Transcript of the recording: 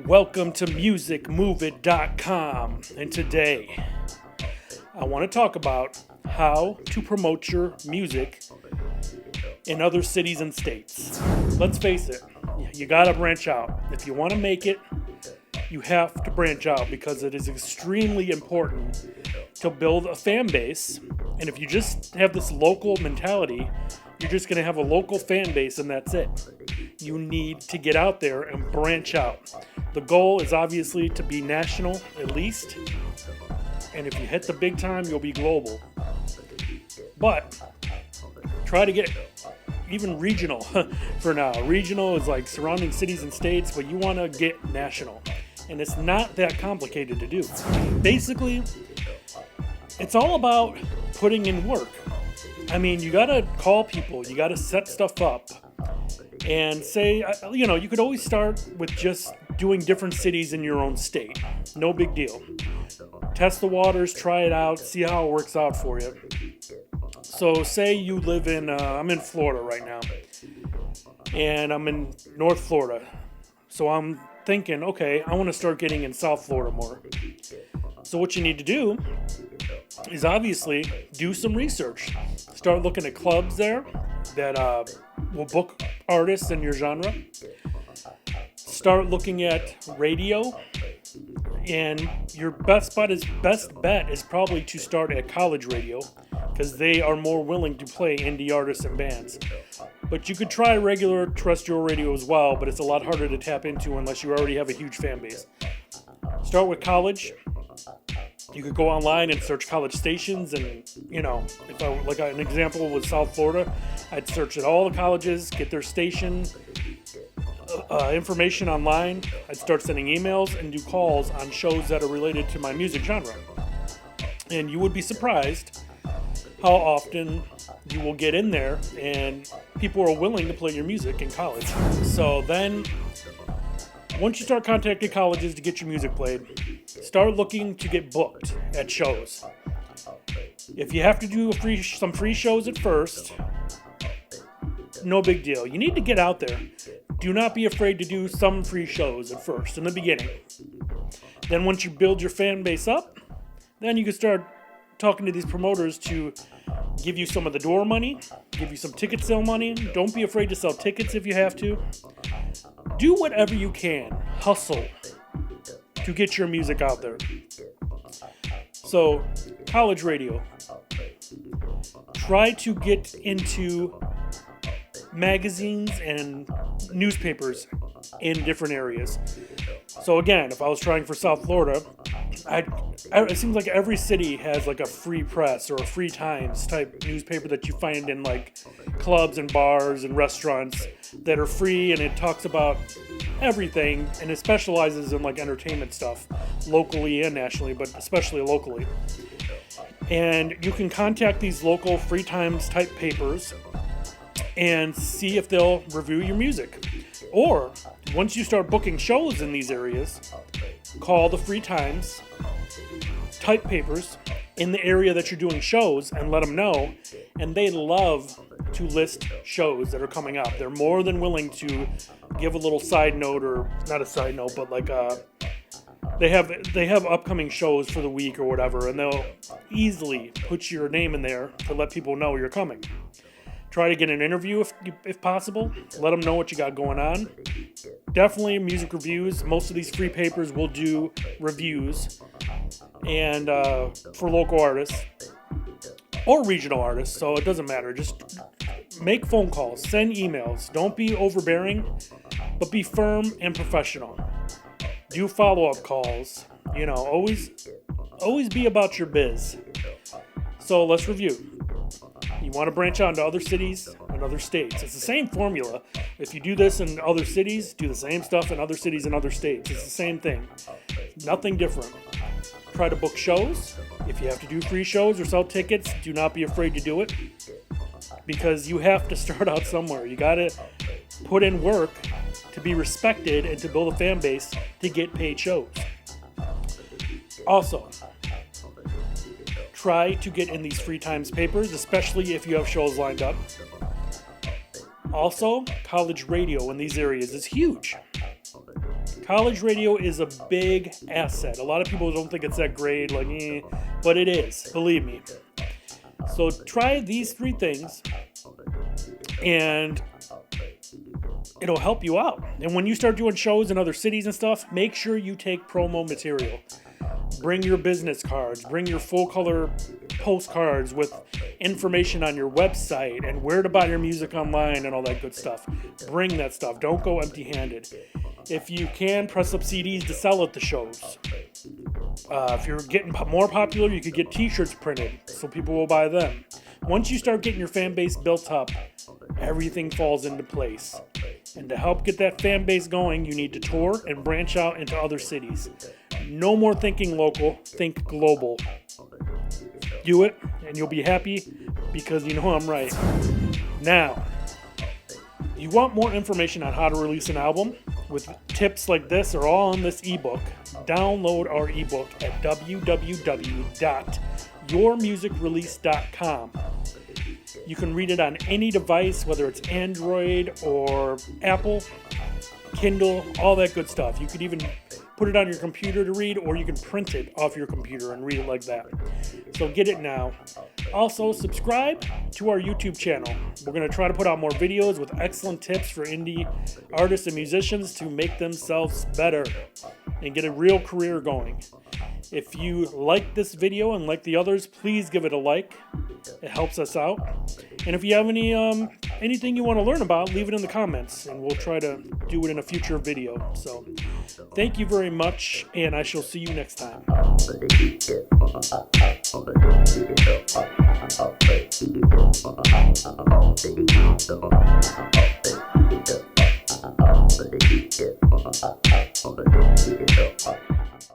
Welcome to musicmoveit.com, and today I want to talk about how to promote your music in other cities and states. Let's face it, you gotta branch out. If you want to make it, you have to branch out because it is extremely important to build a fan base. And if you just have this local mentality, you're just going to have a local fan base and that's it. You need to get out there and branch out. The goal is obviously to be national at least. And if you hit the big time, you'll be global. But try to get even regional for now. Regional is like surrounding cities and states, but you want to get national. And it's not that complicated to do. Basically, it's all about putting in work. I mean, you gotta call people, you gotta set stuff up, and say, you could always start with just doing different cities in your own state. No big deal. Test the waters, try it out, see how it works out for you. So say you live I'm in Florida right now, and I'm in North Florida. So I'm thinking, okay, I want to start getting in South Florida more. So what you need to do is obviously do some research. Start looking at clubs there that will book artists in your genre. Start looking at radio. And your best bet is probably to start at college radio because they are more willing to play indie artists and bands. But you could try regular terrestrial radio as well, but it's a lot harder to tap into unless you already have a huge fan base. Start with college. You could go online and search college stations, and if I like an example with South Florida, I'd search at all the colleges, get their station information online. I'd start sending emails and do calls on shows that are related to my music genre. And you would be surprised how often you will get in there and people are willing to play your music in college. So then, once you start contacting colleges to get your music played, start looking to get booked at shows. If you have to do some free shows at first, no big deal. You need to get out there. Do not be afraid to do some free shows at first, in the beginning. Then once you build your fan base up, then you can start talking to these promoters to give you some of the door money, give you some ticket sale money. Don't be afraid to sell tickets if you have to. Do whatever you can. Hustle to get your music out there. So, college radio. Try to get into magazines and newspapers in different areas. So again, if I was trying for South Florida, it seems like every city has like a free press or a free times type newspaper that you find in like clubs and bars and restaurants that are free, and it talks about everything, and it specializes in like entertainment stuff locally and nationally, but especially locally. And you can contact these local free times type papers and see if they'll review your music. Or once you start booking shows in these areas, call the free times type papers in the area that you're doing shows and let them know. And they love to list shows that are coming up. They're more than willing to give a little side note, or not a side note, but like they have upcoming shows for the week or whatever, and they'll easily put your name in there to let people know you're coming. Try to get an interview if possible. Let them know what you got going on. Definitely music reviews. Most of these free papers will do reviews, and for local artists or regional artists, so it doesn't matter. Just make phone calls, send emails. Don't be overbearing, but be firm and professional. Do follow-up calls. Always be about your biz. So let's review. You want to branch out into other cities and other states. It's the same formula. If you do this in other cities, do the same stuff in other cities and other states. It's the same thing. Nothing different. Try to book shows. If you have to do free shows or sell tickets, do not be afraid to do it, because you have to start out somewhere. You got to put in work to be respected and to build a fan base to get paid shows. Also, try to get in these free times papers, especially if you have shows lined up. Also, college radio in these areas is huge. College radio is a big asset. A lot of people don't think it's that great, but it is, believe me. So try these 3 things, and it'll help you out. And when you start doing shows in other cities and stuff, make sure you take promo material. Bring your business cards, bring your full color postcards with information on your website and where to buy your music online and all that good stuff. Bring that stuff. Don't go empty-handed. If you can, press up CDs to sell at the shows. If you're getting more popular, you could get t-shirts printed so people will buy them. Once you start getting your fan base built up, everything falls into place. And to help get that fan base going, you need to tour and branch out into other cities. No more thinking local, think global. Do it, and you'll be happy because you know I'm right. Now, you want more information on how to release an album? With tips like this are all in this ebook. Download our ebook at www.yourmusicrelease.com. You can read it on any device, whether it's Android or Apple, Kindle, all that good stuff. You could even put it on your computer to read, or you can print it off your computer and read it like that. So get it now. Also, subscribe to our YouTube channel. We're going to try to put out more videos with excellent tips for indie artists and musicians to make themselves better and get a real career going. If you like this video and like the others, please give it a like. It helps us out. And if you have anything you want to learn about, leave it in the comments, and we'll try to do it in a future video. So, thank you very much, and I shall see you next time.